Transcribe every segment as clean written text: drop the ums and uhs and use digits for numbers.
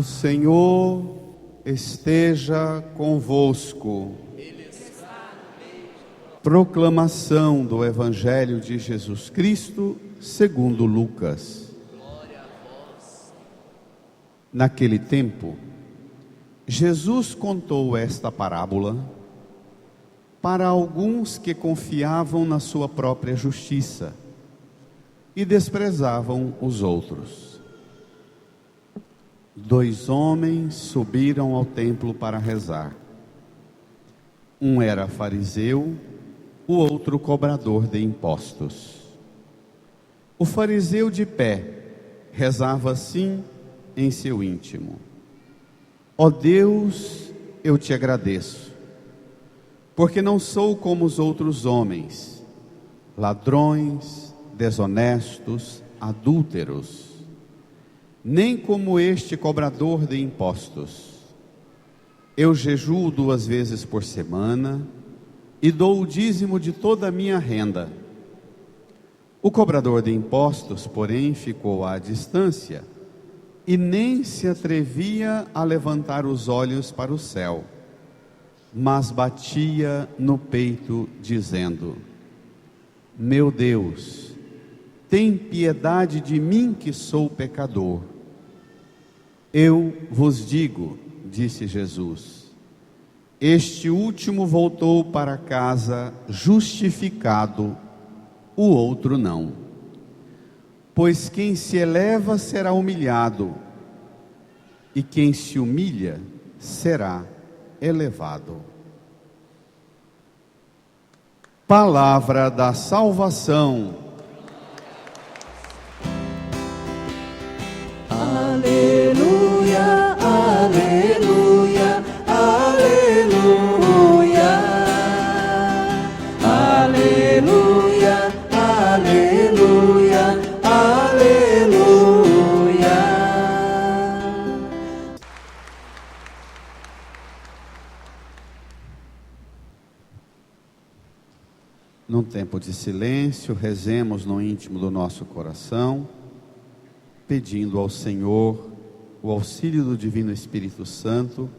Senhor esteja convosco. Proclamação do Evangelho de Jesus Cristo segundo Lucas. Naquele tempo, Jesus contou esta parábola para alguns que confiavam na sua própria justiça e desprezavam os outros. 2 homens subiram ao templo para rezar. Um era fariseu, o outro cobrador de impostos. O fariseu de pé rezava assim em seu íntimo: ó Deus, eu te agradeço, porque não sou como os outros homens, ladrões, desonestos, adúlteros, nem como este cobrador de impostos. Eu jejuo 2 vezes por semana e dou o dízimo de toda a minha renda. O cobrador de impostos, porém, ficou à distância e nem se atrevia a levantar os olhos para o céu, mas batia no peito, dizendo: meu Deus, tem piedade de mim que sou pecador. Eu vos digo, disse Jesus, este último voltou para casa justificado, o outro não. Pois quem se eleva será humilhado, e quem se humilha será elevado. Palavra da salvação. Aleluia, aleluia, aleluia, aleluia, aleluia, aleluia. Num tempo de silêncio, rezemos no íntimo do nosso coração, pedindo ao Senhor o auxílio do Divino Espírito Santo,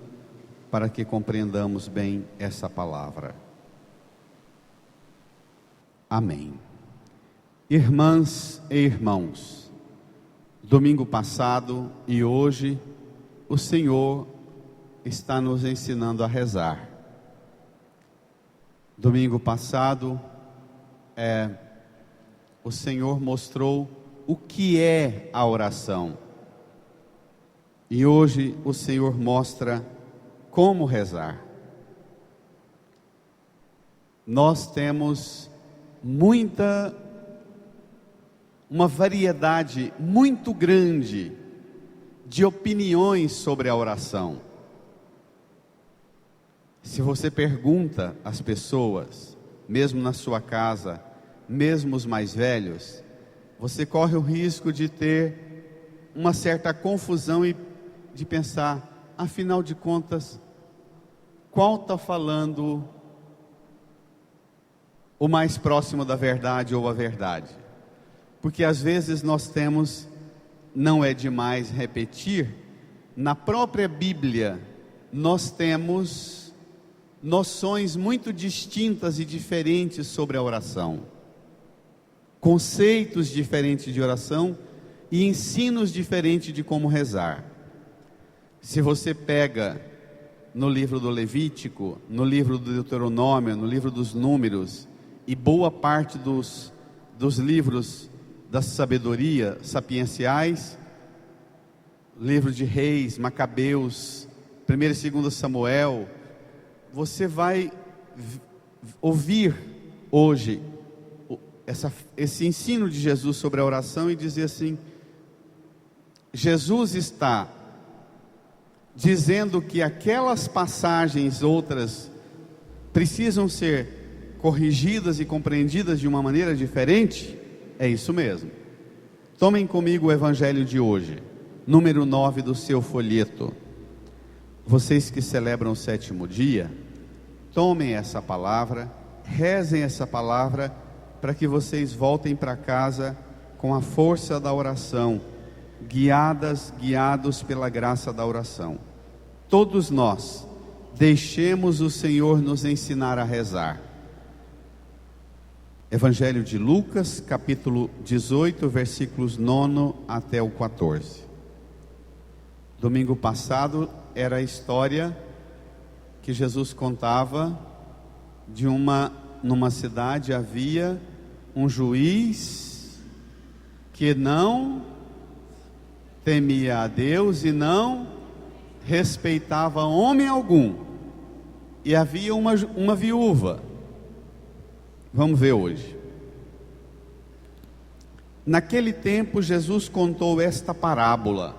para que compreendamos bem essa palavra. Amém. Irmãs e irmãos, domingo passado e hoje, o Senhor está nos ensinando a rezar. Domingo passado, o Senhor mostrou o que é a oração. E hoje o Senhor mostra como rezar. Nós temos uma variedade muito grande de opiniões sobre a oração. Se você pergunta às pessoas, mesmo na sua casa, mesmo os mais velhos, você corre o risco de ter uma certa confusão e de pensar, afinal de contas, qual está falando o mais próximo da verdade ou a verdade? Porque às vezes nós temos, não é demais repetir, na própria Bíblia nós temos noções muito distintas e diferentes sobre a oração, conceitos diferentes de oração e ensinos diferentes de como rezar. Se você pega no livro do Levítico, no livro do Deuteronômio, no livro dos Números e boa parte dos livros da sabedoria sapienciais, livro de Reis, Macabeus, 1 e 2 Samuel, você vai ouvir hoje esse ensino de Jesus sobre a oração e dizer assim: Jesus está dizendo que aquelas passagens outras precisam ser corrigidas e compreendidas de uma maneira diferente? É isso mesmo. Tomem comigo o Evangelho de hoje, número 9 do seu folheto. Vocês que celebram o 7º dia, tomem essa palavra, rezem essa palavra, para que vocês voltem para casa com a força da oração, guiados pela graça da oração, todos nós deixemos o Senhor nos ensinar a rezar. Evangelho de Lucas, capítulo 18, versículos 9 até o 14. Domingo passado era a história que Jesus contava de numa cidade havia um juiz que não temia a Deus e não respeitava homem algum, e havia uma viúva. Vamos ver hoje. Naquele tempo Jesus contou esta parábola.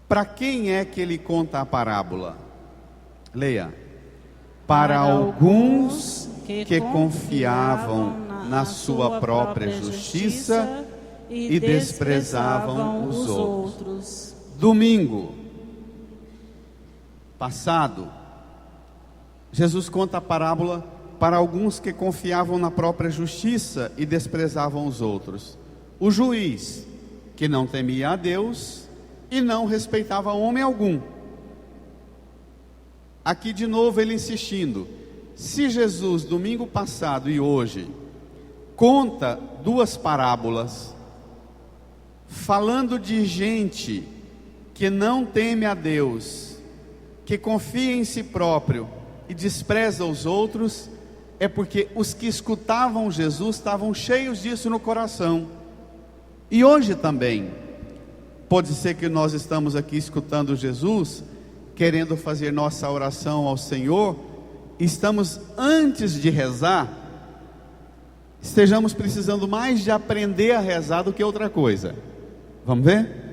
Para quem é que ele conta a parábola? Leia. Para alguns que confiavam na sua própria justiça e desprezavam os outros. Domingo passado, Jesus conta a parábola para alguns que confiavam na própria justiça e desprezavam os outros. O juiz que não temia a Deus e não respeitava homem algum. Aqui de novo ele insistindo. Se Jesus domingo passado e hoje conta duas parábolas falando de gente que não teme a Deus, que confia em si próprio e despreza os outros, é porque os que escutavam Jesus estavam cheios disso no coração. E hoje também pode ser que nós estamos aqui escutando Jesus, querendo fazer nossa oração ao Senhor, estamos antes de rezar, estejamos precisando mais de aprender a rezar do que outra coisa. Vamos ver?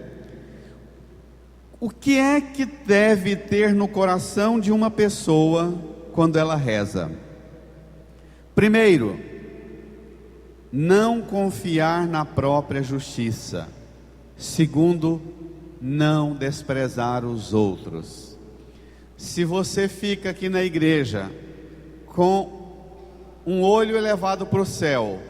O que é que deve ter no coração de uma pessoa quando ela reza? Primeiro, não confiar na própria justiça. Segundo, não desprezar os outros. Se você fica aqui na igreja com um olho elevado para o céu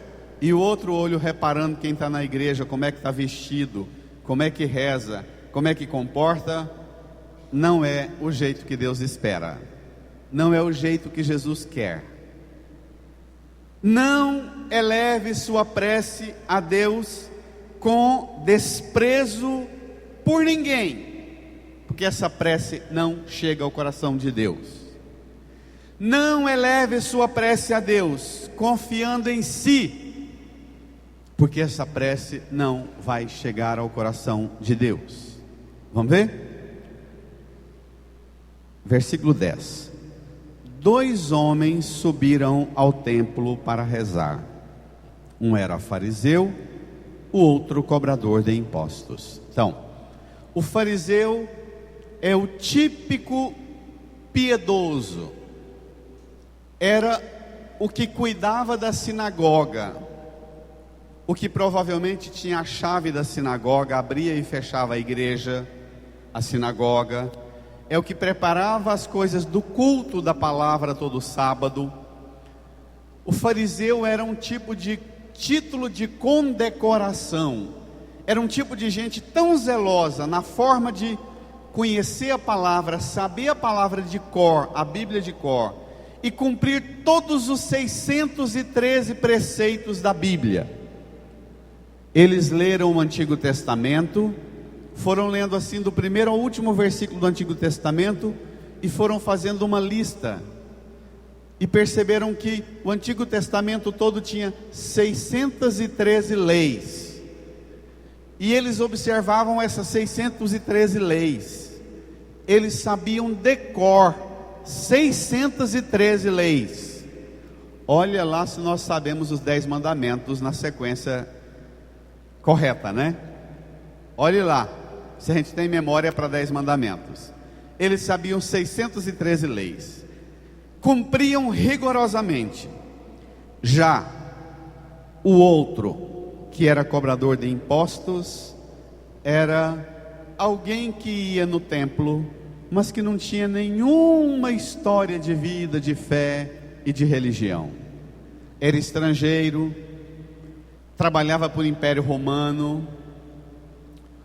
e o outro olho reparando quem está na igreja, como é que está vestido, como é que reza, como é que comporta, não é o jeito que Deus espera, não é o jeito que Jesus quer. Não eleve sua prece a Deus com desprezo por ninguém, porque essa prece não chega ao coração de Deus. Não eleve sua prece a Deus confiando em si, porque essa prece não vai chegar ao coração de Deus. Vamos ver? Versículo 10. 2 homens subiram ao templo para rezar. Um era fariseu, o outro cobrador de impostos. Então, o fariseu é o típico piedoso. Era o que cuidava da sinagoga, o que provavelmente tinha a chave da sinagoga, abria e fechava a igreja, a sinagoga. É o que preparava as coisas do culto da palavra todo sábado. O fariseu era um tipo de título de condecoração. Era um tipo de gente tão zelosa na forma de conhecer a palavra, saber a palavra de cor, a Bíblia de cor, e cumprir todos os 613 preceitos da Bíblia. Eles leram o Antigo Testamento, foram lendo assim do primeiro ao último versículo do Antigo Testamento e foram fazendo uma lista, e perceberam que o Antigo Testamento todo tinha 613 leis, e eles observavam essas 613 leis. Eles sabiam de cor 613 leis. Olha lá se nós sabemos os 10 mandamentos na sequência correta, né? Olhe lá se a gente tem memória para 10 mandamentos. Eles sabiam 613 leis, cumpriam rigorosamente. Já o outro, que era cobrador de impostos, era alguém que ia no templo, mas que não tinha nenhuma história de vida, de fé e de religião. Era estrangeiro, trabalhava para o Império Romano,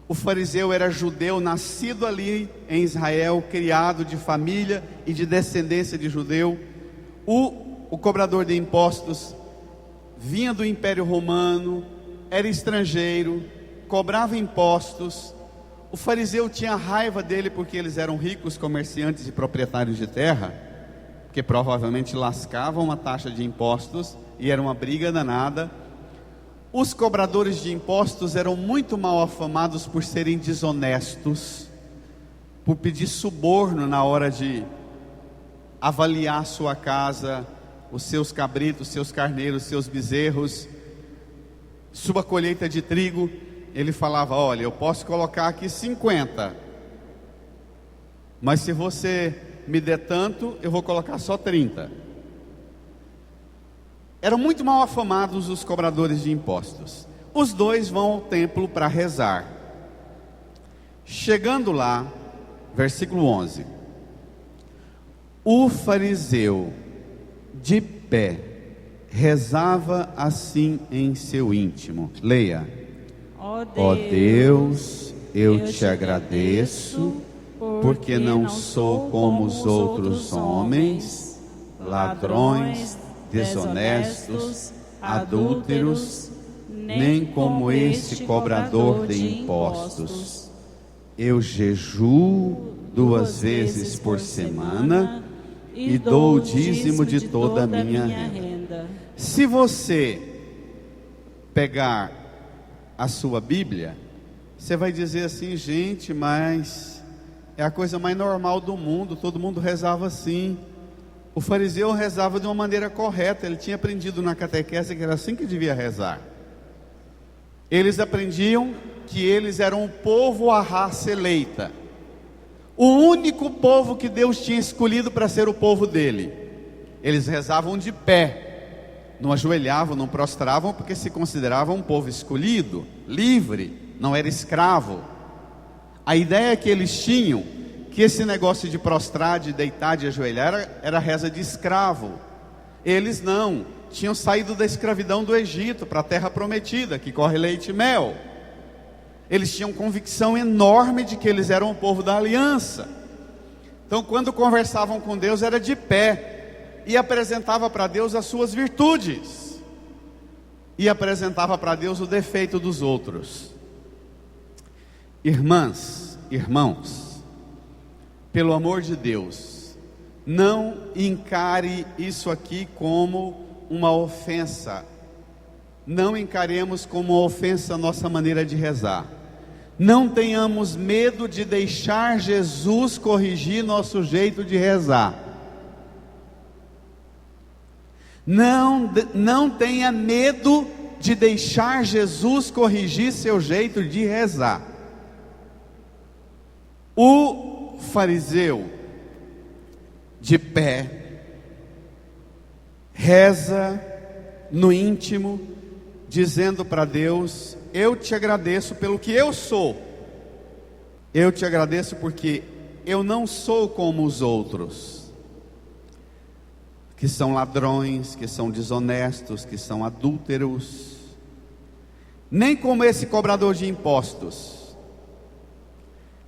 O fariseu era judeu, nascido ali em Israel, criado de família e de descendência de judeu. O cobrador de impostos vinha do Império Romano, era estrangeiro, cobrava impostos. O fariseu tinha raiva dele porque eles eram ricos comerciantes e proprietários de terra, que provavelmente lascavam uma taxa de impostos e era uma briga danada. Os cobradores de impostos eram muito mal afamados por serem desonestos, por pedir suborno na hora de avaliar sua casa, os seus cabritos, seus carneiros, seus bezerros, sua colheita de trigo. Ele falava: olha, eu posso colocar aqui 50, mas se você me der tanto, eu vou colocar só 30. Eram muito mal afamados os cobradores de impostos. Os dois vão ao templo para rezar. Chegando lá, versículo 11: o fariseu de pé rezava assim em seu íntimo. Leia: ó Deus, eu te agradeço, porque não sou como os outros homens, ladrões, desonestos, adúlteros, nem como este cobrador de impostos. Eu jejuo 2 vezes por semana e dou o dízimo de toda a minha renda. Se você pegar a sua Bíblia, você vai dizer assim: gente, mas é a coisa mais normal do mundo, todo mundo rezava assim. O fariseu rezava de uma maneira correta, ele tinha aprendido na catequese que era assim que devia rezar. Eles aprendiam que eles eram o povo, a raça eleita, o único povo que Deus tinha escolhido para ser o povo dele. Eles rezavam de pé, não ajoelhavam, não prostravam, porque se consideravam um povo escolhido, livre, não era escravo. A ideia que eles tinham, que esse negócio de prostrar, de deitar, de ajoelhar, era reza de escravo. Eles não, tinham saído da escravidão do Egito para a terra prometida, que corre leite e mel. Eles tinham convicção enorme de que eles eram o povo da aliança. Então, quando conversavam com Deus, era de pé, e apresentava para Deus as suas virtudes, e apresentava para Deus o defeito dos outros. Irmãs, irmãos, pelo amor de Deus, não encare isso aqui como uma ofensa. Não encaremos como uma ofensa a nossa maneira de rezar. Não tenhamos medo de deixar Jesus corrigir nosso jeito de rezar. Não tenha medo de deixar Jesus corrigir seu jeito de rezar. O fariseu de pé reza no íntimo, dizendo para Deus: eu te agradeço pelo que eu sou. Eu te agradeço porque eu não sou como os outros, que são ladrões, que são desonestos, que são adúlteros, nem como esse cobrador de impostos.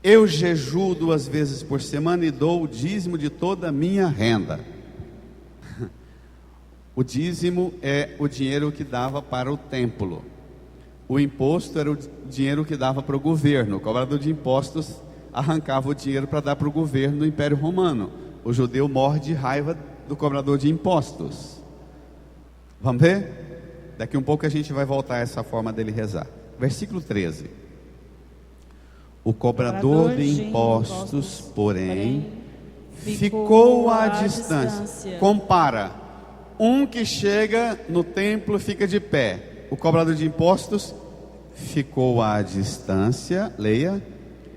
Eu jejuo 2 vezes por semana e dou o dízimo de toda a minha renda. O dízimo é o dinheiro que dava para o templo. O imposto era o dinheiro que dava para o governo. O cobrador de impostos arrancava o dinheiro para dar para o governo do Império Romano. O judeu morre de raiva do cobrador de impostos. Vamos ver? Daqui um pouco a gente vai voltar a essa forma dele rezar. Versículo 13. O cobrador de impostos, porém, ficou à distância. Compara. Um que chega no templo fica de pé. O cobrador de impostos ficou à distância. Leia.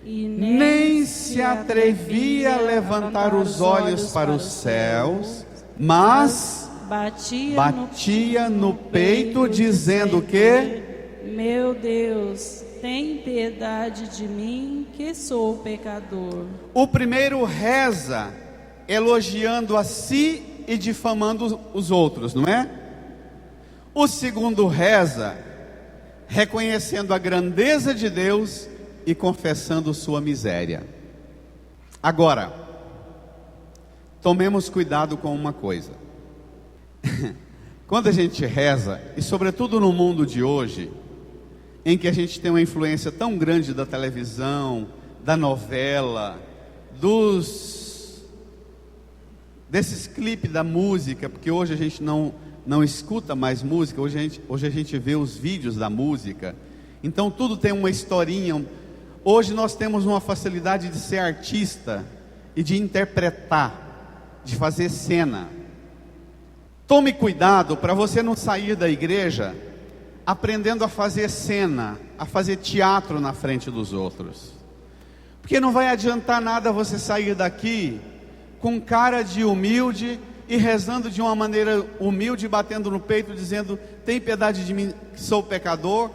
E nem se atrevia a levantar os olhos para os céus, mas batia no peito, dizendo que: meu Deus, tem piedade de mim, que sou pecador. O primeiro reza elogiando a si e difamando os outros, não é? O segundo reza reconhecendo a grandeza de Deus e confessando sua miséria. Agora, tomemos cuidado com uma coisa. Quando a gente reza, e sobretudo no mundo de hoje, em que a gente tem uma influência tão grande da televisão, da novela, desses clipes da música, porque hoje a gente não escuta mais música, hoje a gente vê os vídeos da música, então tudo tem uma historinha. Hoje nós temos uma facilidade de ser artista e de interpretar, de fazer cena. Tome cuidado para você não sair da igreja aprendendo a fazer cena, a fazer teatro na frente dos outros, porque não vai adiantar nada você sair daqui com cara de humilde e rezando de uma maneira humilde, batendo no peito, dizendo: tem piedade de mim que sou pecador,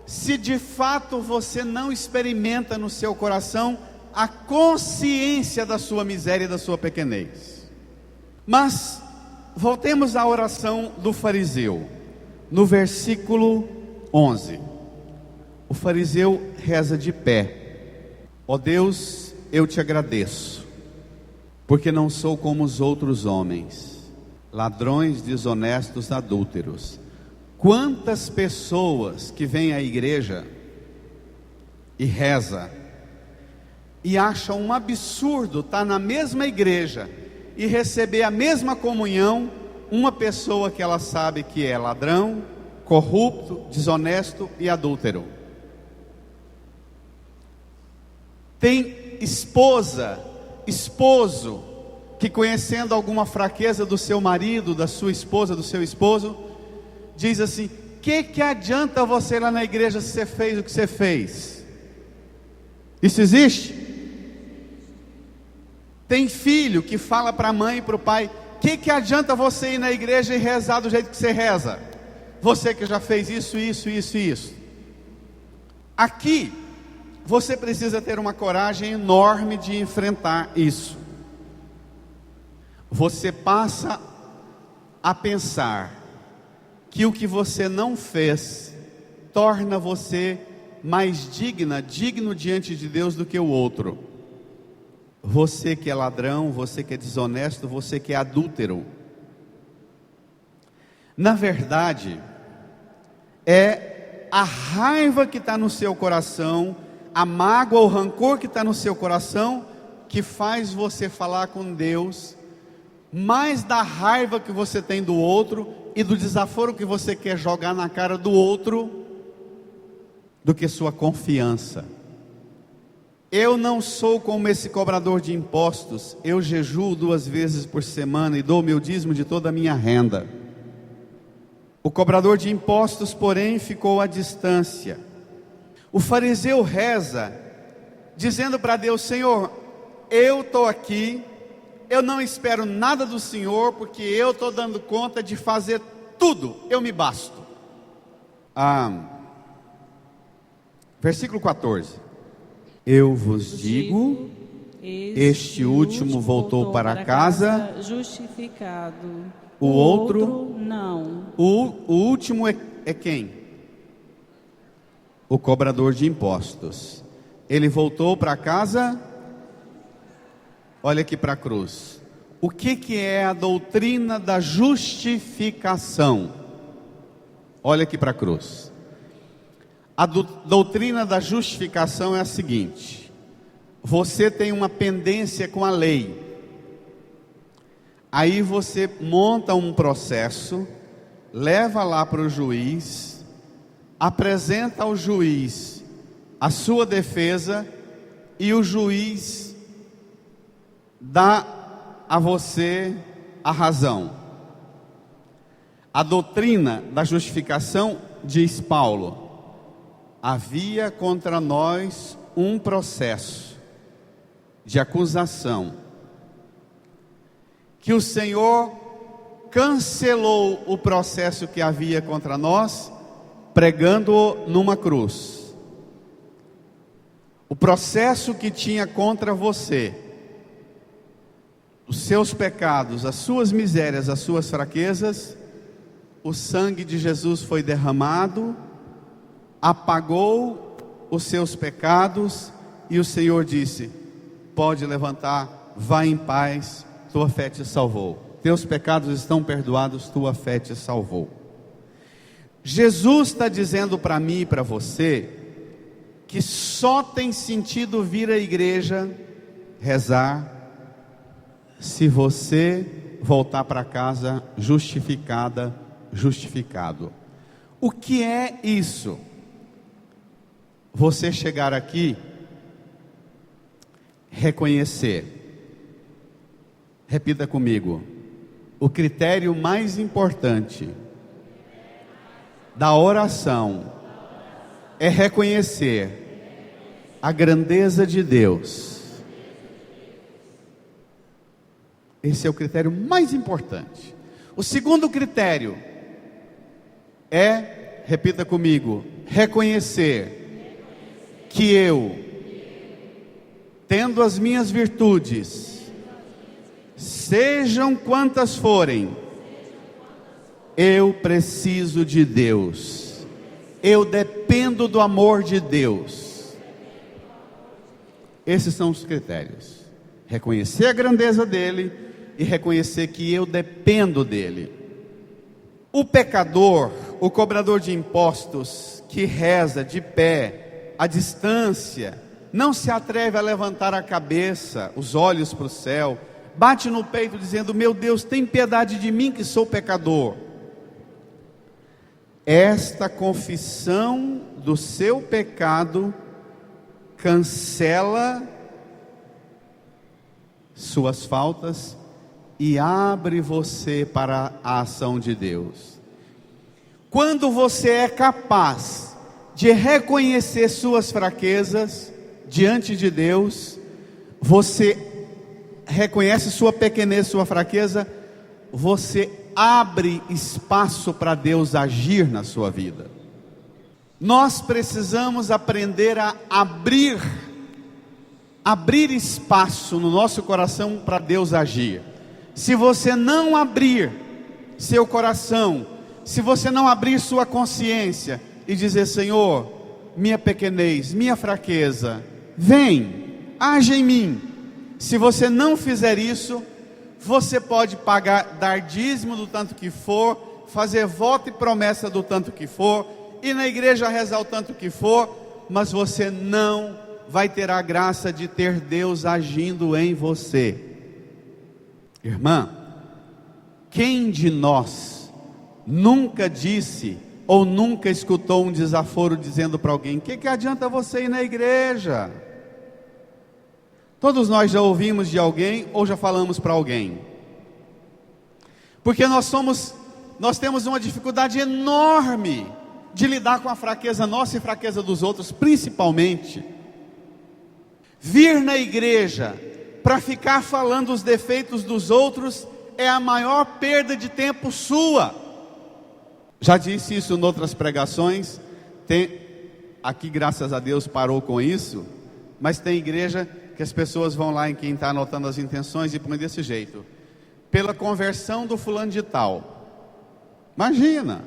se de fato você não experimenta no seu coração a consciência da sua miséria e da sua pequenez. Mas voltemos à oração do fariseu, no versículo 11. O fariseu reza de pé: ó Deus, eu te agradeço, porque não sou como os outros homens, ladrões, desonestos, adúlteros. Quantas pessoas que vêm à igreja e reza e acham um absurdo estar na mesma igreja e receber a mesma comunhão uma pessoa que ela sabe que é ladrão, corrupto, desonesto e adúltero. Tem esposo que, conhecendo alguma fraqueza do seu marido, da sua esposa, do seu esposo, diz assim: que adianta você ir lá na igreja se você fez o que você fez? Isso existe? Tem filho que fala para a mãe e para o pai: que adianta você ir na igreja e rezar do jeito que você reza? Você que já fez isso, isso, isso e isso. Aqui você precisa ter uma coragem enorme de enfrentar isso. Você passa a pensar que o que você não fez torna você mais digno diante de Deus do que o outro. Você que é ladrão, você que é desonesto, você que é adúltero. Na verdade, é a raiva que está no seu coração, a mágoa, o rancor que está no seu coração, que faz você falar com Deus mais da raiva que você tem do outro e do desaforo que você quer jogar na cara do outro, do que sua confiança. Eu não sou como esse cobrador de impostos, eu jejuo 2 vezes por semana e dou meu dízimo de toda a minha renda. O cobrador de impostos, porém, ficou à distância. O fariseu reza, dizendo para Deus: Senhor, eu estou aqui, eu não espero nada do Senhor, porque eu estou dando conta de fazer tudo, eu me basto. Versículo 14. Eu vos digo, este último voltou para casa justificado, o outro não. O último é quem? O cobrador de impostos. Ele voltou para casa. Olha aqui para a cruz. O que é a doutrina da justificação? Olha aqui para a cruz. A doutrina da justificação é a seguinte: você tem uma pendência com a lei, aí você monta um processo, leva lá para o juiz, apresenta ao juiz a sua defesa, e o juiz dá a você a razão. A doutrina da justificação, diz Paulo: havia contra nós um processo de acusação, que o Senhor cancelou o processo que havia contra nós, pregando-o numa cruz. O processo que tinha contra você, os seus pecados, as suas misérias, as suas fraquezas, o sangue de Jesus foi derramado, apagou os seus pecados, e o Senhor disse: pode levantar, vá em paz, tua fé te salvou. Teus pecados estão perdoados, tua fé te salvou. Jesus está dizendo para mim e para você que só tem sentido vir à igreja, rezar, se você voltar para casa justificada, justificado. O que é isso? Você chegar aqui, reconhecer. Repita comigo: o critério mais importante da oração é reconhecer a grandeza de Deus. Esse é o critério mais importante. O segundo critério é, repita comigo, reconhecer que eu, tendo as minhas virtudes, sejam quantas forem, eu preciso de Deus, eu dependo do amor de Deus. Esses são os critérios: reconhecer a grandeza dele e reconhecer que eu dependo dele. O pecador, o cobrador de impostos, que reza de pé, à distância, não se atreve a levantar a cabeça, os olhos para o céu, bate no peito dizendo: meu Deus, tem piedade de mim que sou pecador. Esta confissão do seu pecado cancela suas faltas e abre você para a ação de Deus. Quando você é capaz de reconhecer suas fraquezas diante de Deus, você reconhece sua pequenez, sua fraqueza, você abre espaço para Deus agir na sua vida. Nós precisamos aprender a abrir espaço no nosso coração para Deus agir. Se você não abrir seu coração, se você não abrir sua consciência e dizer: Senhor, minha pequenez, minha fraqueza, vem, age em mim. Se você não fizer isso, você pode dar dízimo do tanto que for, fazer voto e promessa do tanto que for, ir na igreja rezar o tanto que for, mas você não vai ter a graça de ter Deus agindo em você. Irmã, quem de nós nunca disse ou nunca escutou um desaforo dizendo para alguém: que adianta você ir na igreja? Todos nós já ouvimos de alguém ou já falamos para alguém. Porque nós temos uma dificuldade enorme de lidar com a fraqueza nossa e fraqueza dos outros, principalmente. Vir na igreja para ficar falando os defeitos dos outros é a maior perda de tempo sua. Já disse isso em outras pregações. Aqui, graças a Deus, parou com isso. Mas tem igreja que as pessoas vão lá em quem está anotando as intenções e põe desse jeito: pela conversão do fulano de tal. Imagina,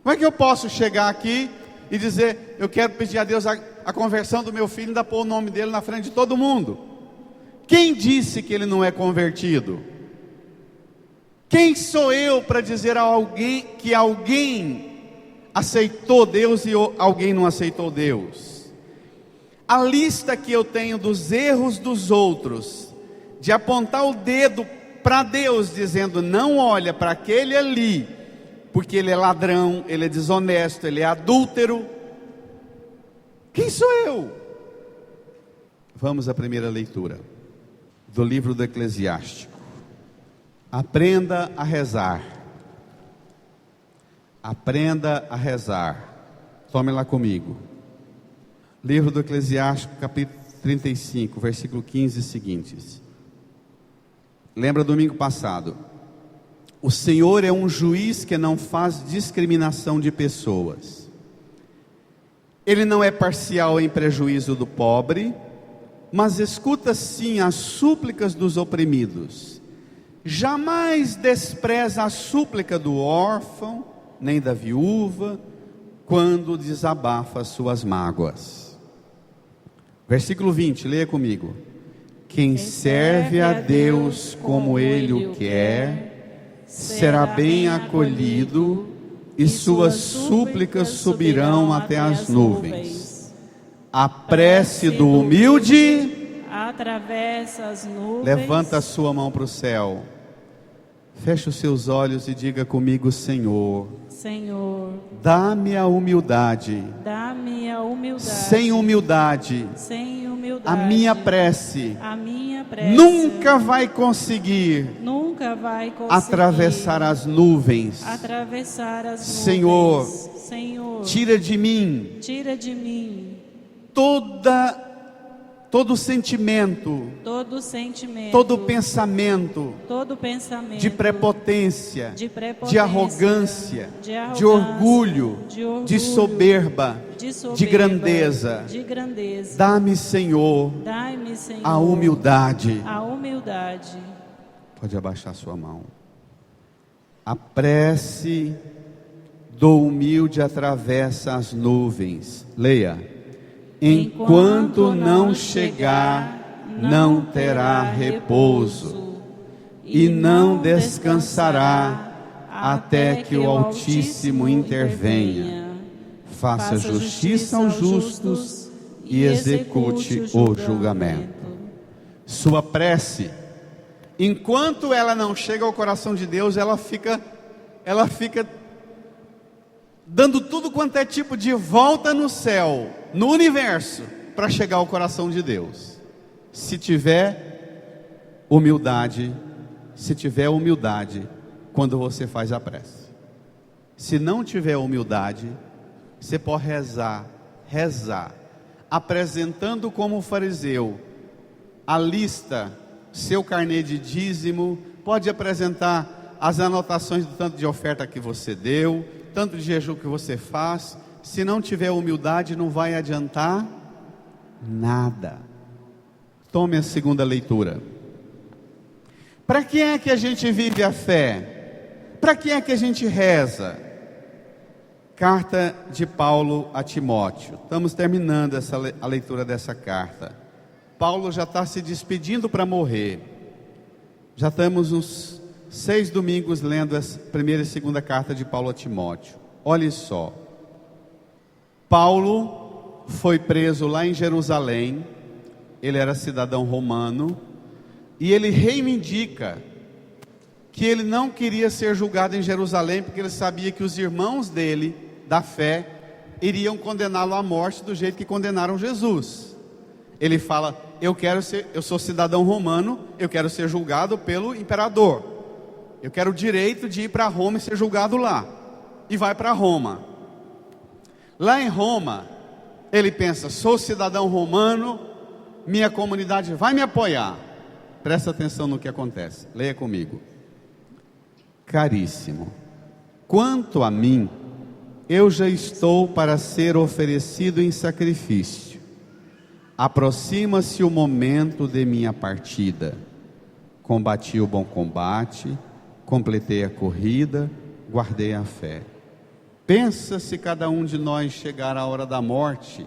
como é que eu posso chegar aqui e dizer: eu quero pedir a Deus a conversão do meu filho, e ainda pôr o nome dele na frente de todo mundo? Quem disse que ele não é convertido? Quem sou eu para dizer a alguém que alguém aceitou Deus e alguém não aceitou Deus? A lista que eu tenho dos erros dos outros, de apontar o dedo para Deus dizendo: não olha para aquele ali, porque ele é ladrão, ele é desonesto, ele é adúltero. Quem sou eu? Vamos à primeira leitura do livro do Eclesiástico. Aprenda a rezar. Aprenda a rezar. Tome lá comigo. Livro do Eclesiástico, capítulo 35, versículo 15 e seguintes. Lembra domingo passado? O Senhor é um juiz que não faz discriminação de pessoas. Ele não é parcial em prejuízo do pobre, mas escuta sim as súplicas dos oprimidos. Jamais despreza a súplica do órfão, nem da viúva, quando desabafa suas mágoas. Versículo 20, leia comigo. Quem serve a Deus como Ele o quer, será bem acolhido, e suas súplicas subirão até as nuvens. A prece do humilde atravessa as nuvens. Levanta a sua mão para o céu. Feche os seus olhos e diga comigo: Senhor, Senhor, dá-me a humildade. dá-me a humildade. Sem humildade, a minha prece nunca vai conseguir atravessar as nuvens. Senhor, tira de mim todo sentimento, todo pensamento de prepotência, de arrogância, de orgulho, de soberba, de grandeza. Dá-me, Senhor, a humildade. Pode abaixar sua mão. A prece do humilde atravessa as nuvens. Leia. Enquanto não chegar, não terá repouso, e não descansará até que o Altíssimo intervenha. Faça justiça aos justos e execute o julgamento. Sua prece, enquanto ela não chega ao coração de Deus, ela fica dando tudo quanto é tipo de volta no céu, no universo, para chegar ao coração de Deus. Se tiver humildade quando você faz a prece. Se não tiver humildade, você pode rezar, apresentando como fariseu a lista, seu carnê de dízimo, pode apresentar as anotações do tanto de oferta que você deu, tanto de jejum que você faz. Se não tiver humildade, não vai adiantar nada. Tome a segunda leitura. Para que é que a gente vive a fé? Para que é que a gente reza? Carta de Paulo a Timóteo. Estamos terminando a leitura dessa carta. Paulo já está se despedindo para morrer. Já estamos uns 6 domingos lendo a primeira e segunda carta de Paulo a Timóteo. Olhe só. Paulo foi preso lá em Jerusalém. Ele era cidadão romano. E ele reivindica que ele não queria ser julgado em Jerusalém, porque ele sabia que os irmãos dele, da fé, iriam condená-lo à morte do jeito que condenaram Jesus. Ele fala: eu sou cidadão romano, eu quero ser julgado pelo imperador. Eu quero o direito de ir para Roma e ser julgado lá. E vai para Roma. Lá em Roma, ele pensa: sou cidadão romano, minha comunidade vai me apoiar. Presta atenção no que acontece. Leia comigo. Caríssimo, quanto a mim, eu já estou para ser oferecido em sacrifício. Aproxima-se o momento de minha partida. Combati o bom combate, completei a corrida, guardei a fé. Pensa se cada um de nós chegar à hora da morte,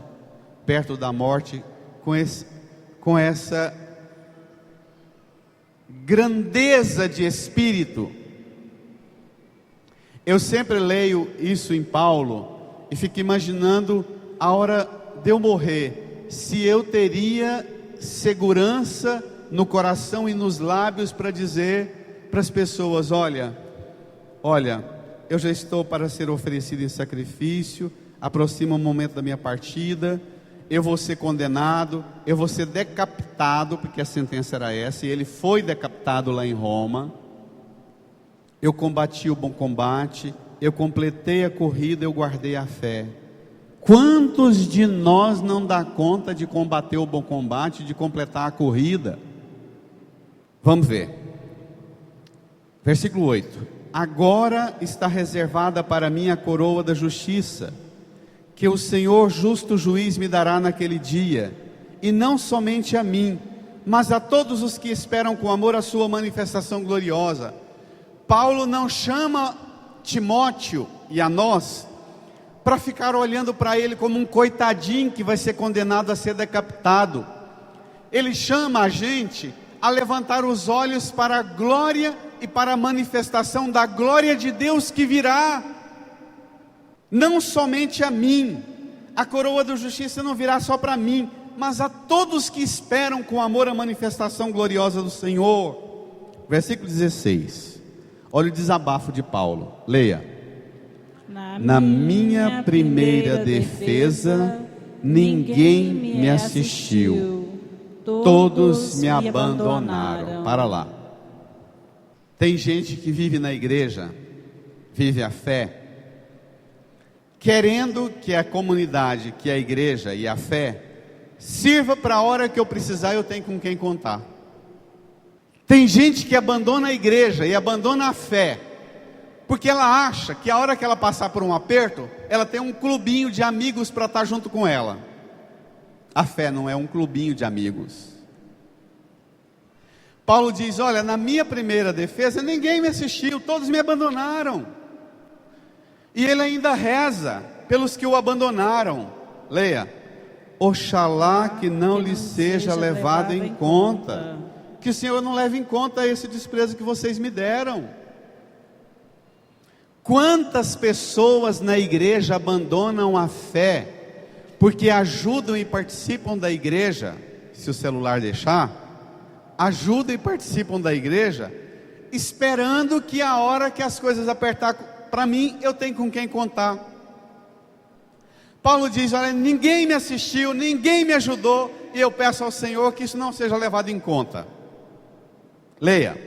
perto da morte, com essa grandeza de espírito. Eu sempre leio isso em Paulo e fico imaginando a hora de eu morrer, se eu teria segurança no coração e nos lábios para dizer para as pessoas: olha, eu já estou para ser oferecido em sacrifício, aproxima o momento da minha partida, eu vou ser condenado, eu vou ser decapitado, porque a sentença era essa, e ele foi decapitado lá em Roma. Eu combati o bom combate, eu completei a corrida, eu guardei a fé. Quantos de nós não dá conta de combater o bom combate, de completar a corrida? Vamos ver. Versículo 8. Agora está reservada para mim a coroa da justiça, que o Senhor justo juiz me dará naquele dia, e não somente a mim, mas a todos os que esperam com amor a sua manifestação gloriosa. Paulo não chama Timóteo e a nós para ficar olhando para ele como um coitadinho que vai ser condenado a ser decapitado. Ele chama a gente a levantar os olhos para a glória e para a manifestação da glória de Deus que virá. Não somente a mim, a coroa da justiça não virá só para mim, mas a todos que esperam com amor a manifestação gloriosa do Senhor. Versículo 16, olha o desabafo de Paulo, leia. Na minha primeira defesa, ninguém me assistiu, todos me abandonaram. Para lá. Tem gente que vive na igreja, vive a fé, querendo que a comunidade, que a igreja e a fé sirva para a hora que eu precisar, eu tenho com quem contar. Tem gente que abandona a igreja e abandona a fé, porque ela acha que a hora que ela passar por um aperto, ela tem um clubinho de amigos para estar junto com ela. A fé não é um clubinho de amigos. Paulo diz, olha, na minha primeira defesa, ninguém me assistiu, todos me abandonaram. E ele ainda reza pelos que o abandonaram. Leia, oxalá que não lhe seja levado em conta. Que o Senhor não leve em conta esse desprezo que vocês me deram. Quantas pessoas na igreja abandonam a fé, porque ajudam e participam da igreja, se o celular deixar, ajudam e participam da igreja, esperando que a hora que as coisas apertar para mim, eu tenho com quem contar. Paulo diz, olha, ninguém me assistiu, ninguém me ajudou, e eu peço ao Senhor que isso não seja levado em conta. Leia.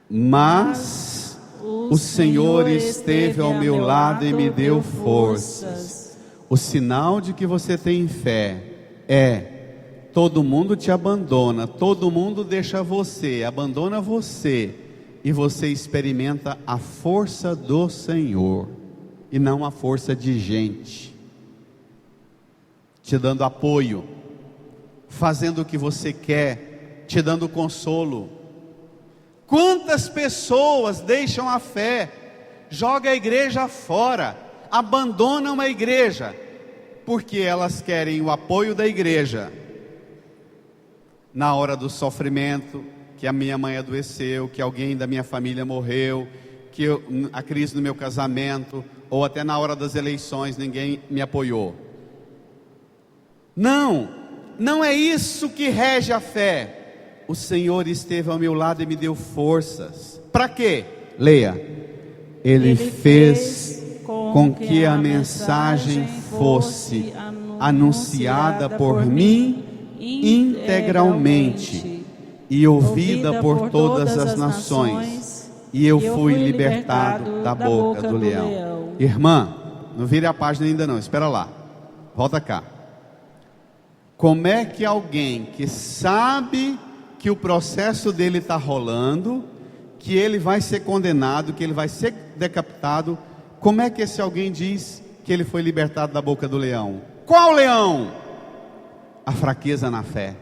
Mas o Senhor esteve ao meu lado e me deu forças. O sinal de que você tem fé é: todo mundo te abandona, todo mundo deixa você, abandona você, e você experimenta a força do Senhor, e não a força de gente, te dando apoio, fazendo o que você quer, te dando consolo. Quantas pessoas deixam a fé, jogam a igreja fora, abandonam a igreja, porque elas querem o apoio da igreja, na hora do sofrimento, que a minha mãe adoeceu, que alguém da minha família morreu, que a crise no meu casamento, ou até na hora das eleições ninguém me apoiou. Não é isso que rege a fé. O Senhor esteve ao meu lado e me deu forças. Para quê? Leia. Ele fez com que a mensagem fosse anunciada por mim integralmente e ouvida por todas as nações, e eu fui libertado da boca do leão. Irmã, não vire a página ainda não, espera lá, volta cá. Como é que alguém que sabe que o processo dele está rolando, que ele vai ser condenado, que ele vai ser decapitado, como é que esse alguém diz que ele foi libertado da boca do leão? Qual leão? A fraqueza na fé.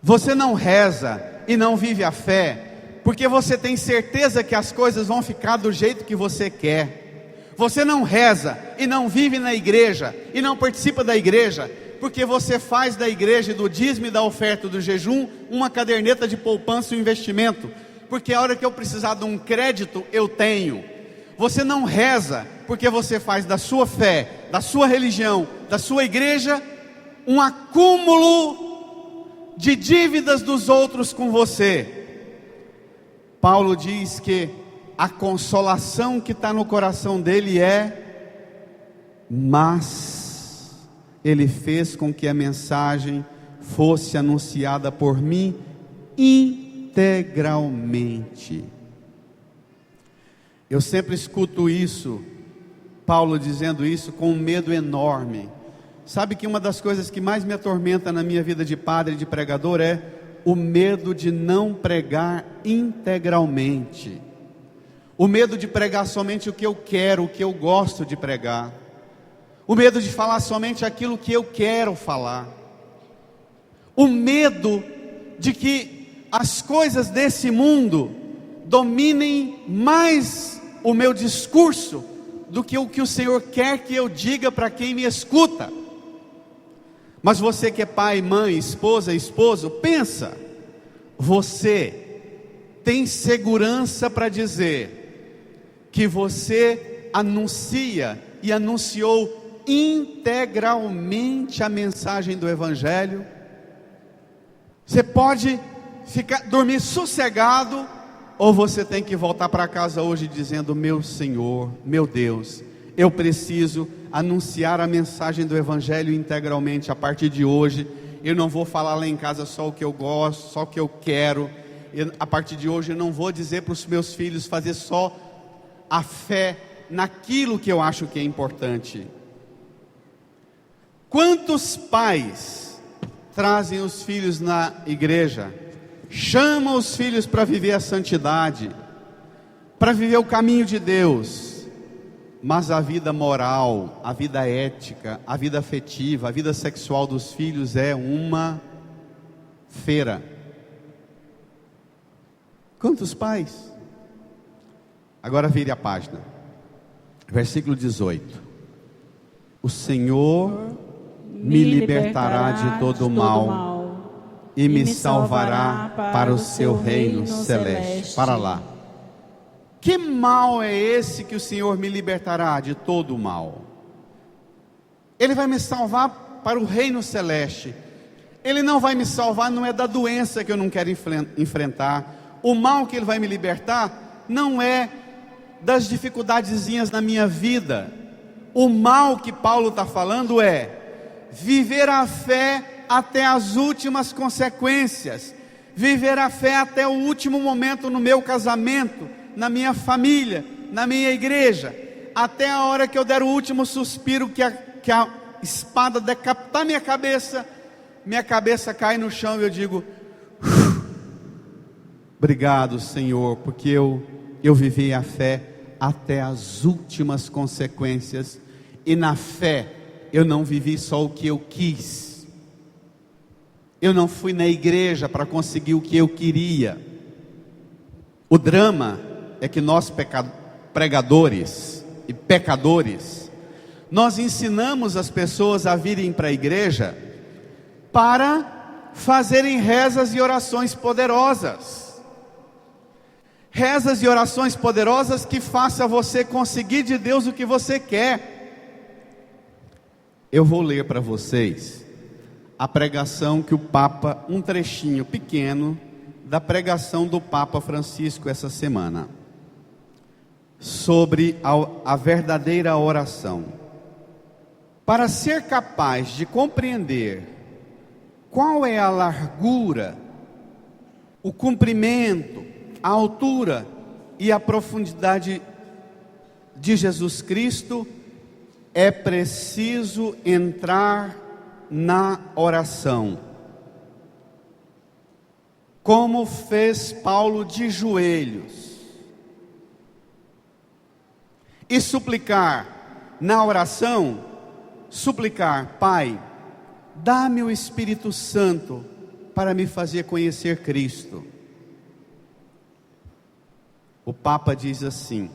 Você não reza e não vive a fé porque você tem certeza que as coisas vão ficar do jeito que você quer. Você não reza e não vive na igreja e não participa da igreja porque você faz da igreja, do dízimo e da oferta do jejum uma caderneta de poupança e investimento, porque a hora que eu precisar de um crédito eu tenho. Você não reza porque você faz da sua fé, da sua religião, da sua igreja um acúmulo de dívidas dos outros com você. Paulo diz que a consolação que está no coração dele mas ele fez com que a mensagem fosse anunciada por mim integralmente. Eu sempre escuto isso, Paulo dizendo isso com um medo enorme. Sabe que uma das coisas que mais me atormenta na minha vida de padre e de pregador é o medo de não pregar integralmente, o medo de pregar somente o que eu quero, o que eu gosto de pregar, o medo de falar somente aquilo que eu quero falar, o medo de que as coisas desse mundo dominem mais o meu discurso do que o que o Senhor quer que eu diga para quem me escuta. Mas você que é pai, mãe, esposa, esposo, pensa, você tem segurança para dizer que você anuncia e anunciou integralmente a mensagem do Evangelho? Você pode dormir sossegado, ou você tem que voltar para casa hoje dizendo: meu Senhor, meu Deus, eu preciso anunciar a mensagem do Evangelho integralmente. A partir de hoje, eu não vou falar lá em casa só o que eu gosto, só o que eu quero. A partir de hoje eu não vou dizer para os meus filhos fazer só a fé naquilo que eu acho que é importante. Quantos pais trazem os filhos na igreja, chamam os filhos para viver a santidade, para viver o caminho de Deus, mas a vida moral, a vida ética, a vida afetiva, a vida sexual dos filhos é uma feira? Quantos pais? Agora vire a página, versículo 18: o Senhor me libertará de todo o mal e me salvará para o seu reino celeste. Para lá. Que mal é esse que o Senhor me libertará de todo o mal? Ele vai me salvar para o reino celeste. Ele não vai me salvar, não é da doença que eu não quero enfrentar. O mal que Ele vai me libertar não é das dificuldadezinhas na minha vida. O mal que Paulo está falando é viver a fé até as últimas consequências, viver a fé até o último momento no meu casamento, na minha família, na minha igreja, até a hora que eu der o último suspiro, que a espada decapitar minha cabeça cai no chão e eu digo: obrigado, Senhor, porque eu vivi a fé até as últimas consequências, e na fé eu não vivi só o que eu quis, eu não fui na igreja para conseguir o que eu queria. O drama é que nós pregadores e pecadores, nós ensinamos as pessoas a virem para a igreja para fazerem rezas e orações poderosas, rezas e orações poderosas que façam você conseguir de Deus o que você quer. Eu vou ler para vocês a pregação que o Papa, um trechinho pequeno da pregação do Papa Francisco essa semana, sobre a verdadeira oração. Para ser capaz de compreender qual é a largura, o comprimento, a altura e a profundidade de Jesus Cristo, é preciso entrar na oração, como fez Paulo de joelhos, e suplicar na oração, suplicar: Pai, dá-me o Espírito Santo para me fazer conhecer Cristo. O Papa diz assim: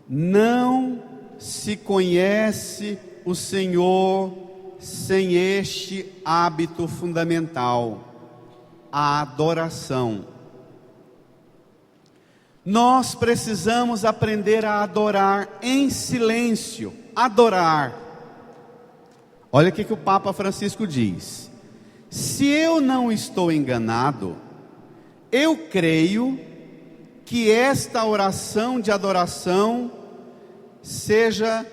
não se conhece o Senhor sem este hábito fundamental, a adoração. Nós precisamos aprender a adorar em silêncio, adorar. Olha o que o Papa Francisco diz: se eu não estou enganado, eu creio que esta oração de adoração seja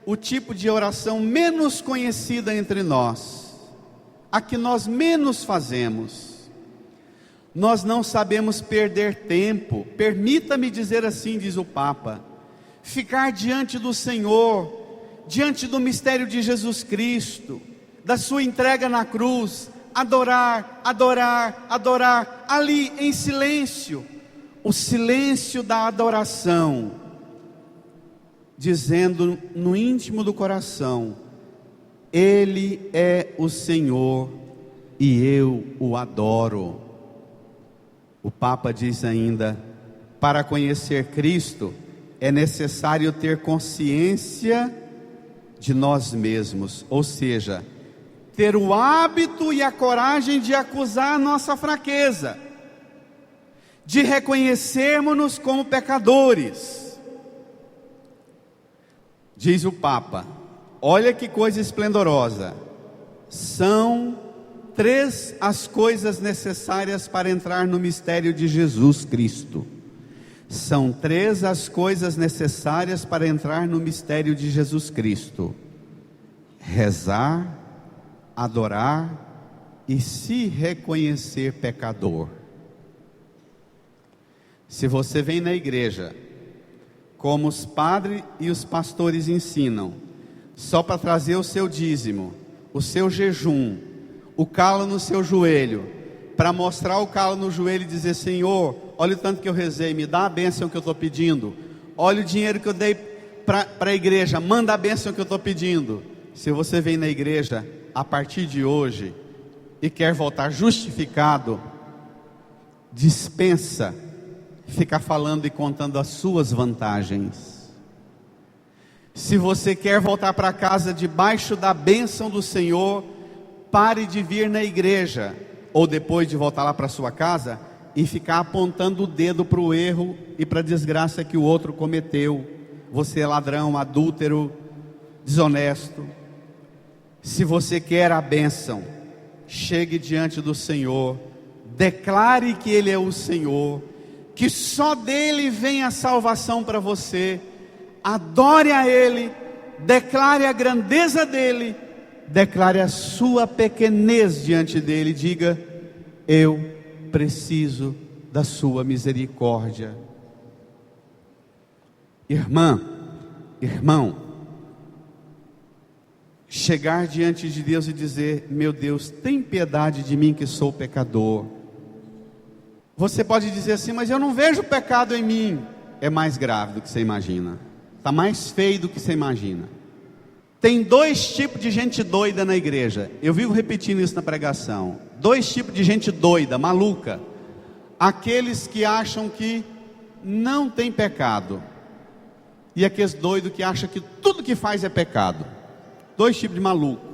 o tipo de oração menos conhecida entre nós, a que nós menos fazemos. Nós não sabemos perder tempo, permita-me dizer assim, diz o Papa, ficar diante do Senhor, diante do mistério de Jesus Cristo, da sua entrega na cruz, adorar, adorar, adorar, ali em silêncio, o silêncio da adoração, dizendo no íntimo do coração: Ele é o Senhor e eu o adoro. O Papa diz ainda: para conhecer Cristo é necessário ter consciência de nós mesmos, ou seja, ter o hábito e a coragem de acusar a nossa fraqueza, de reconhecermos-nos como pecadores. Diz o Papa, olha que coisa esplendorosa, são 3 as coisas necessárias para entrar no mistério de Jesus Cristo. São 3 as coisas necessárias para entrar no mistério de Jesus Cristo: rezar, adorar e se reconhecer pecador. Se você vem na igreja, como os padres e os pastores ensinam, só para trazer o seu dízimo, o seu jejum, o calo no seu joelho, para mostrar o calo no joelho e dizer: Senhor, olha o tanto que eu rezei, me dá a bênção que eu estou pedindo. Olha o dinheiro que eu dei para a igreja, manda a bênção que eu estou pedindo. Se você vem na igreja a partir de hoje e quer voltar justificado, dispensa ficar falando e contando as suas vantagens. Se você quer voltar para casa debaixo da bênção do Senhor, pare de vir na igreja, ou depois de voltar lá para sua casa, e ficar apontando o dedo para o erro e para a desgraça que o outro cometeu. Você é ladrão, adúltero, desonesto. Se você quer a bênção, chegue diante do Senhor, declare que Ele é o Senhor, que só dele vem a salvação para você, adore a Ele, declare a grandeza dEle, declare a sua pequenez diante dEle, diga: eu preciso da sua misericórdia. Irmã, irmão, chegar diante de Deus e dizer: meu Deus, tem piedade de mim que sou pecador. Você pode dizer assim: mas eu não vejo pecado em mim. É mais grave do que você imagina, está mais feio do que você imagina. Tem 2 tipos de gente doida na igreja, eu vivo repetindo isso na pregação. 2 tipos de gente doida, maluca: aqueles que acham que não tem pecado, e aqueles doidos que acham que tudo que faz é pecado. 2 tipos de maluco,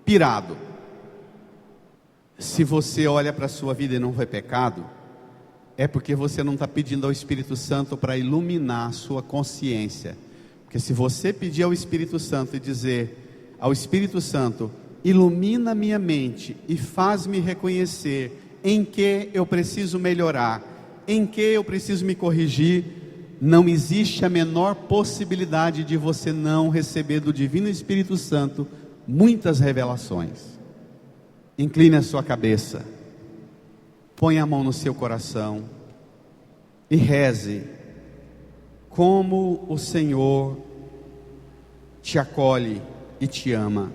pirado. Se você olha para a sua vida e não vê pecado, é porque você não está pedindo ao Espírito Santo para iluminar a sua consciência. Porque se você pedir ao Espírito Santo e dizer ao Espírito Santo: ilumina minha mente e faz-me reconhecer em que eu preciso melhorar, em que eu preciso me corrigir, não existe a menor possibilidade de você não receber do Divino Espírito Santo muitas revelações. Incline a sua cabeça, põe a mão no seu coração e reze como o Senhor te acolhe e te ama.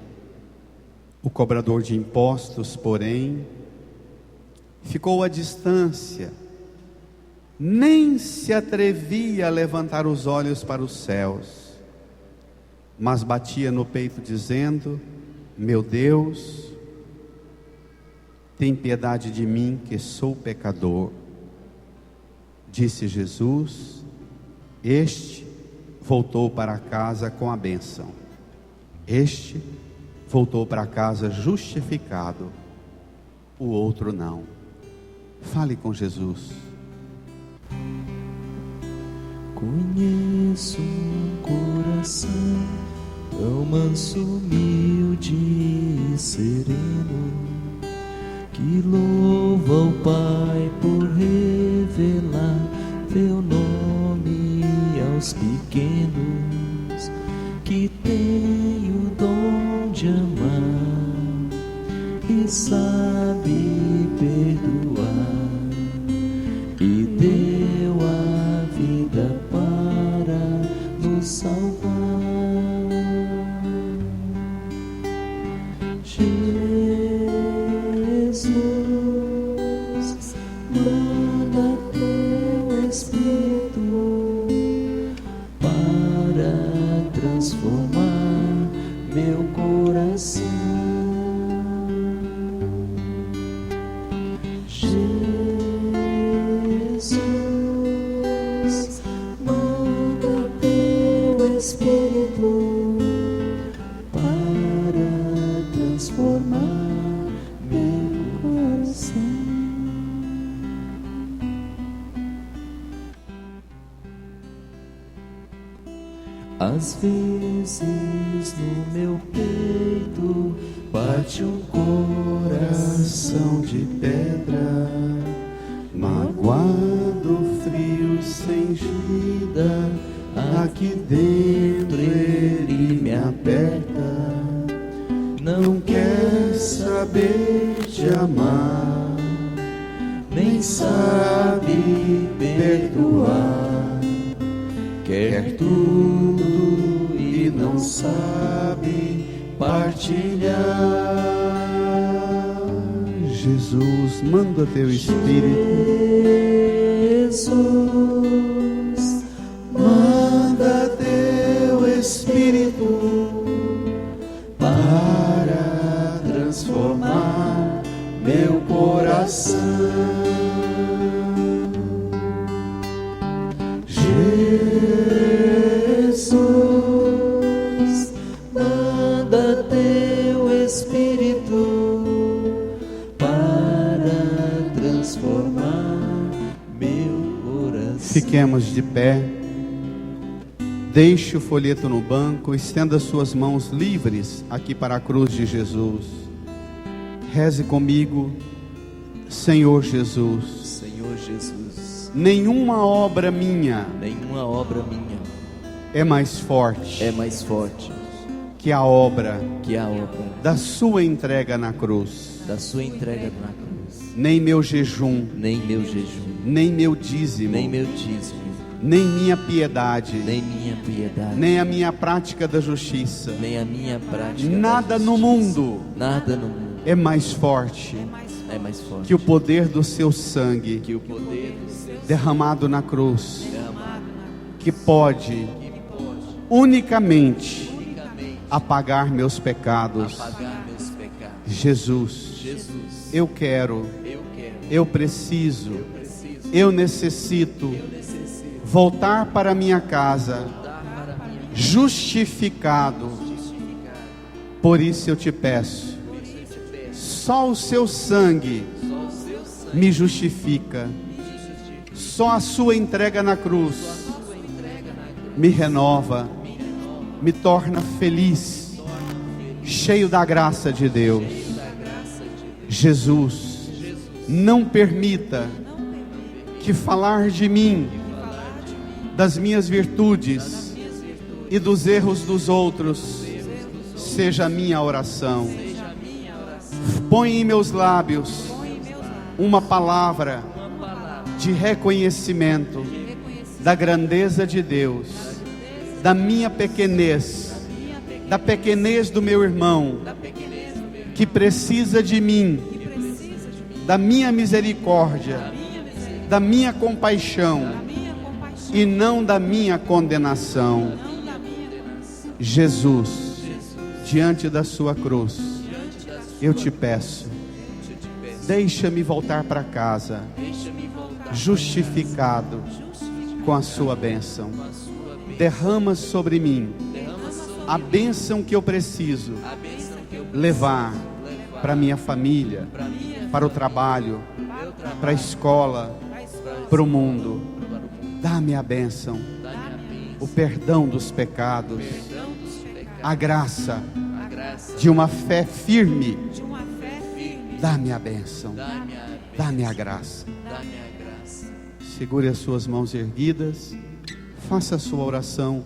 O cobrador de impostos, porém, ficou à distância, nem se atrevia a levantar os olhos para os céus, mas batia no peito dizendo: meu Deus, tem piedade de mim que sou pecador. Disse Jesus. Este voltou para casa com a bênção, este voltou para casa justificado, o outro não. Fale com Jesus. Conheço um coração tão manso, humilde e sereno, que louva o Pai por revelar teu nome aos pequenos, que tem o dom de amar e sabe perdoar, e deu a vida para nos salvar. Jesus, manda teu Espírito para transformar meu coração. Jesus, manda vezes no meu peito bate um coração de pedra, magoado, frio, sem vida. Aqui dentro ele me aperta. Não quer saber de amar, nem sabe perdoar, quer tudo e não sabe partilhar. Jesus, manda teu Espírito. Jesus, manda teu Espírito para transformar meu coração. Jesus, manda teu Espírito para transformar meu coração. Fiquemos de pé. Deixe o folheto no banco, estenda suas mãos livres aqui para a cruz de Jesus. Reze comigo. Senhor Jesus, Senhor Jesus, nenhuma obra minha é mais forte que a obra da sua entrega na cruz. Nem meu jejum, nem meu dízimo, nem minha piedade, nem a minha prática da justiça, nada no mundo é mais forte que o poder do seu sangue derramado na cruz, que pode unicamente apagar meus pecados. Jesus, eu quero, eu preciso, eu necessito voltar para minha casa justificado. Por isso eu te peço, só o seu sangue me justifica, só a sua entrega na cruz me renova, me torna feliz, cheio da graça de Deus. Jesus, não permita que falar de mim, das minhas virtudes e dos erros dos outros seja a minha oração. Põe em meus lábios uma palavra de reconhecimento da grandeza de Deus, da minha pequenez, da pequenez do meu irmão que precisa de mim, da minha misericórdia, da minha compaixão e não da minha condenação. Jesus, diante da sua cruz, eu te peço, deixa-me voltar para casa, justificado com a sua bênção. Derrama sobre mim a bênção que eu preciso levar para minha família, para o trabalho, para a escola, para o mundo. Dá-me a bênção, o perdão dos pecados, a graça de uma fé firme. Dá-me a bênção, dá-me a graça. Segure as suas mãos erguidas, faça a sua oração,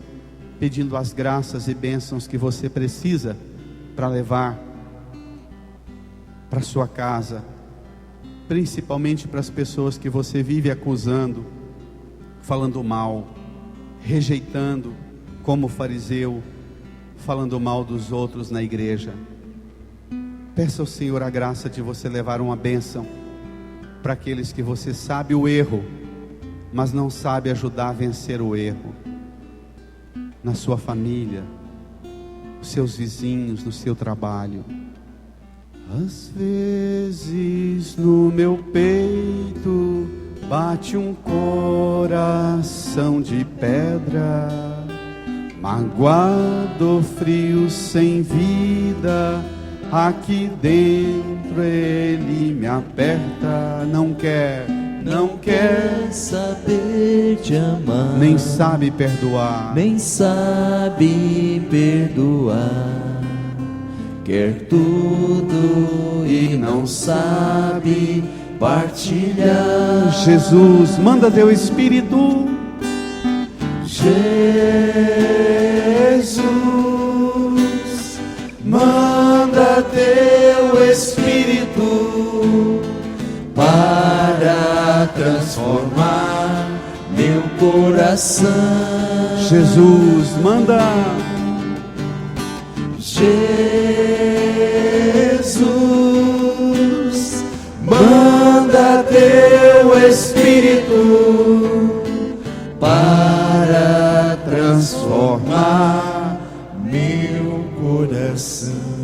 pedindo as graças e bênçãos que você precisa para levar para sua casa, principalmente para as pessoas que você vive acusando, falando mal, rejeitando, como fariseu, falando mal dos outros na igreja. Peça ao Senhor a graça de você levar uma bênção para aqueles que você sabe o erro, mas não sabe ajudar a vencer o erro, na sua família, nos seus vizinhos, no seu trabalho. Às vezes no meu peito bate um coração de pedra, magoado, frio, sem vida. Aqui dentro ele me aperta. Não quer não quer saber te amar, nem sabe perdoar. nem sabe perdoar. Quer tudo e não sabe partilhar. Jesus, manda teu Espírito. Jesus, manda teu Espírito para transformar meu coração. Jesus, manda. Jesus, manda teu Espírito para transformar meu coração.